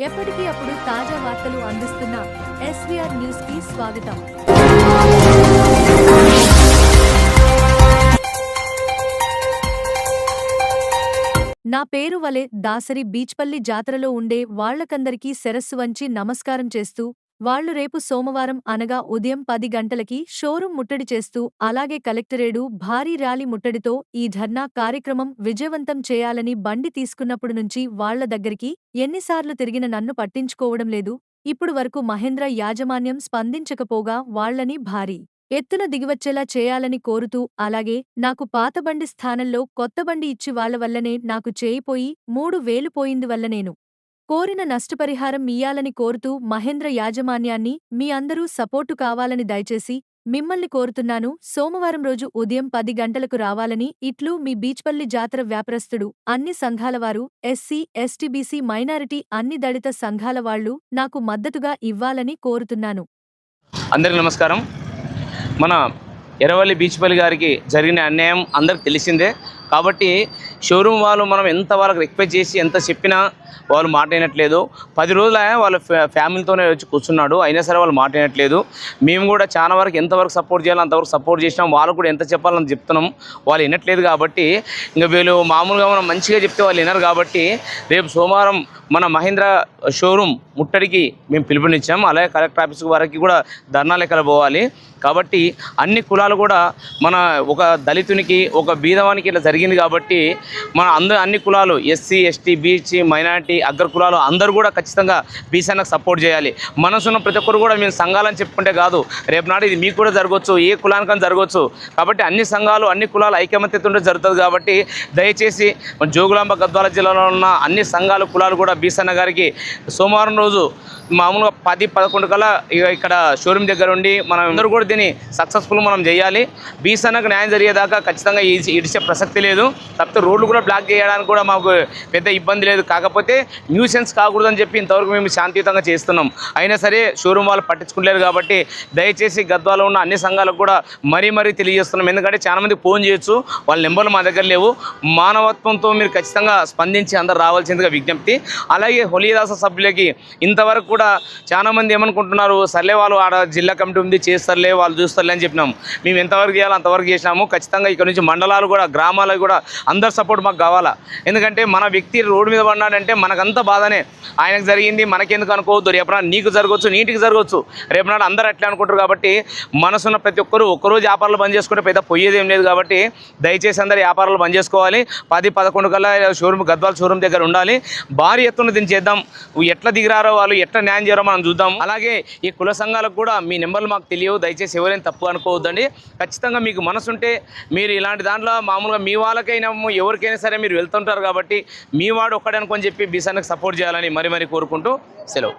ఎప్పటికీ అప్పుడు తాజా వార్తలు అందిస్తున్న ఎస్వీఆర్ న్యూస్ కి స్వాగతం. నా పేరు వలె దాసరి బీచ్పల్లి జాతరలో ఉండే వాళ్లకందరికీ శిరస్సు వంచి నమస్కారం చేస్తూ, వాళ్లు రేపు సోమవారం అనగా ఉదయం 10 గంటలకి షోరూం ముట్టడి చేస్తూ అలాగే కలెక్టరేడు భారీ ర్యాలీ ముట్టడితో ఈ ధర్నా కార్యక్రమం విజయవంతం చేయాలని బండి తీసుకున్నప్పుడు నుంచి వాళ్ల దగ్గరికి ఎన్నిసార్లు తిరిగిన నన్ను పట్టించుకోవడం లేదు. ఇప్పుడు వరకు మహేంద్ర యాజమాన్యం స్పందించకపోగా వాళ్లని భారీ ఎత్తున దిగివచ్చేలా చేయాలని కోరుతూ, అలాగే నాకు పాతబండి స్థానంలో కొత్తబండి ఇచ్చి వాళ్ల వల్లనే నాకు చేయిపోయి 3000 పోయింది వల్ల నేను కోరిన నష్టపరిహారం ఇయ్యాలని కోరుతూ మహేంద్ర యాజమాన్యాన్ని మీ అందరూ సపోర్టు కావాలని దయచేసి మిమ్మల్ని కోరుతున్నాను. సోమవారం రోజు ఉదయం 10 గంటలకు రావాలని ఇట్లు మీ బీచ్పల్లి జాతర వ్యాపారస్తుడు, అన్ని సంఘాలవారు, ఎస్సీ, ఎస్టీ, బీసీ, మైనారిటీ అన్ని దళిత సంఘాల వాళ్లు నాకు మద్దతుగా ఇవ్వాలని కోరుతున్నాను. అందరికీ నమస్కారం. మన ఎర్రవల్లి బీచ్పల్లి గారికి జరిగిన అన్యాయం అందరికి తెలిసిందే. కాబట్టి షోరూమ్ వాళ్ళు మనం ఎంత వాళ్ళకి రిక్వెస్ట్ చేసి ఎంత చెప్పినా వాళ్ళు మాట వినట్లేదు. 10 రోజులు వాళ్ళ ఫ్యామిలీతోనే వచ్చి కూర్చున్నాడు, అయినా సరే వాళ్ళు మాట వినట్లేదు. మేము కూడా చాలా వరకు ఎంతవరకు సపోర్ట్ చేయాలో అంతవరకు సపోర్ట్ చేసినాం. వాళ్ళు కూడా ఎంత చెప్పాలని చెప్తున్నాం, వాళ్ళు వినట్లేదు. కాబట్టి ఇంకా వీళ్ళు మామూలుగా మనం మంచిగా చెప్తే వాళ్ళు వినరు. కాబట్టి రేపు సోమవారం మన మహేంద్ర షోరూమ్ ముట్టడికి మేము పిలుపునిచ్చాం. అలాగే కలెక్టర్ ఆఫీస్ వరకు కూడా ధర్నా లెక్కలు పోవాలి. కాబట్టి అన్ని కులాలు కూడా మన ఒక దళితునికి ఒక బీదవానికి ఇట్లా జరిగింది. కాబట్టి మన అన్ని కులాలు ఎస్సీ, ఎస్టీ, బీసీ, మైనారిటీ, అగ్ర కులాలు అందరూ కూడా ఖచ్చితంగా బీసీకి సపోర్ట్ చేయాలి. మనసున్న ప్రతి ఒక్కరు కూడా మేము సంఘాలని చెప్పుకుంటే కాదు, రేపు నాడు ఇది మీకు కూడా జరగవచ్చు, ఏ కులానికైనా జరగవచ్చు. కాబట్టి అన్ని సంఘాలు అన్ని కులాలు ఐకమత్యతతో జరుగుతుంది. కాబట్టి దయచేసి జోగులాంబ గద్వాల జిల్లాలో ఉన్న అన్ని సంఘాలు కులాలు కూడా బీసన్న గారికి సోమవారం రోజు మామూలుగా 10-11 కల్లా ఇక్కడ షోరూమ్ దగ్గర ఉండి మనం అందరూ కూడా దీన్ని సక్సెస్ఫుల్ మనం చేయాలి. బీసన్నకు న్యాయం జరిగేదాకా ఖచ్చితంగా ఇడిచే ప్రసక్తి లేదు. తప్పితే రోడ్లు కూడా బ్లాక్ చేయడానికి కూడా మాకు పెద్ద ఇబ్బంది లేదు. కాకపోతే న్యూసెన్స్ కాకూడదని చెప్పి ఇంతవరకు మేము శాంతియుతంగా చేస్తున్నాం. అయినా సరే షోరూమ్ వాళ్ళు పట్టించుకోలేరు. కాబట్టి దయచేసి గద్వాలో ఉన్న అన్ని సంఘాలకు కూడా మరీ తెలియజేస్తున్నాం. ఎందుకంటే చాలామంది ఫోన్ చేయొచ్చు, వాళ్ళ నెంబర్లు మా దగ్గర లేవు. మానవత్వంతో మీరు ఖచ్చితంగా స్పందించి అందరు రావాల్సిందిగా విజ్ఞప్తి. అలాగే హోలీదాస సభ్యులకి ఇంతవరకు కూడా చాలామంది ఏమనుకుంటున్నారు, సర్లే వాళ్ళు ఆడ జిల్లా కమిటీ ఉంది చేస్తారులే, వాళ్ళు చూస్తారులే అని చెప్పినాం. మేము ఎంతవరకు చేయాలో అంతవరకు చేసినాము. ఖచ్చితంగా ఇక్కడ నుంచి మండలాలు కూడా గ్రామాలకు కూడా అందరు సపోర్ట్ మాకు కావాలా. ఎందుకంటే మన వ్యక్తి రోడ్డు మీద పడినాడంటే మనకంతా బాధనే. ఆయనకు జరిగింది మనకెందుకు అనుకోవద్దు, రేపనాడు నీకు జరగవచ్చు, నీటికి జరగవచ్చు, రేపనాడు అందరూ అట్లా అనుకుంటారు. కాబట్టి మనసున్న ప్రతి ఒక్కరు ఒక్కరోజు వ్యాపారాలు బంద్ చేసుకుంటే పెద్ద పోయేది ఏం లేదు. కాబట్టి దయచేసి అందరు వ్యాపారాలు బంద్ చేసుకోవాలి. 10-11 కల్లా షోరూమ్ గద్వాల షోరూమ్ దగ్గర ఉండాలి. భారీ ఎత్తున దీన్ని చేద్దాం. ఎట్లా దిగిరారో వాళ్ళు ఎట్లా న్యాయం చేయారో మనం చూద్దాం. అలాగే ఈ కుల సంఘాలకు కూడా మీ నెంబర్లు మాకు తెలియవు, దయచేసి ఎవరైనా తప్పు అనుకోవద్దండి. ఖచ్చితంగా మీకు మనసుంటే మీరు ఇలాంటి దాంట్లో మామూలుగా మీ వాళ్ళకైనా ఎవరికైనా సరే మీరు వెళ్తుంటారు. కాబట్టి మీ వాడు ఒక్కడే అనుకొని చెప్పి బీసన్నకు సపోర్ట్ చేయాలని మరీ కోరుకుంటూ సెలవు.